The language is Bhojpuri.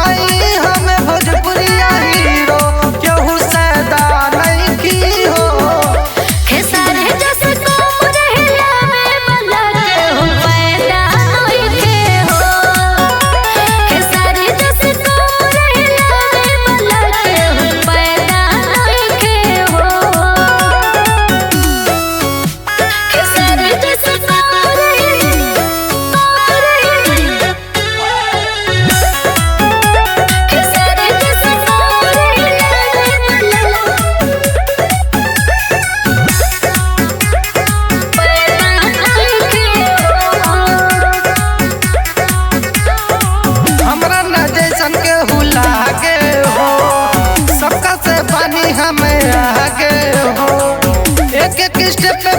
हई हमें भोजपुरिया हीरो केहू सैदा नहीं की हो। खेसारी जैसे कोमर हिलावे वाला केहू पैदा नइखे हो। खेसारी जैसे कोमर हिलावे वाला केहू पैदा नइखे हो। खेसारी जैसे कोमर खेसारी जैसे कोमर हिलावे हमरा न जैसन के हुला के हो सबका से पानी हमें आगे हो। एक एक स्टेप पे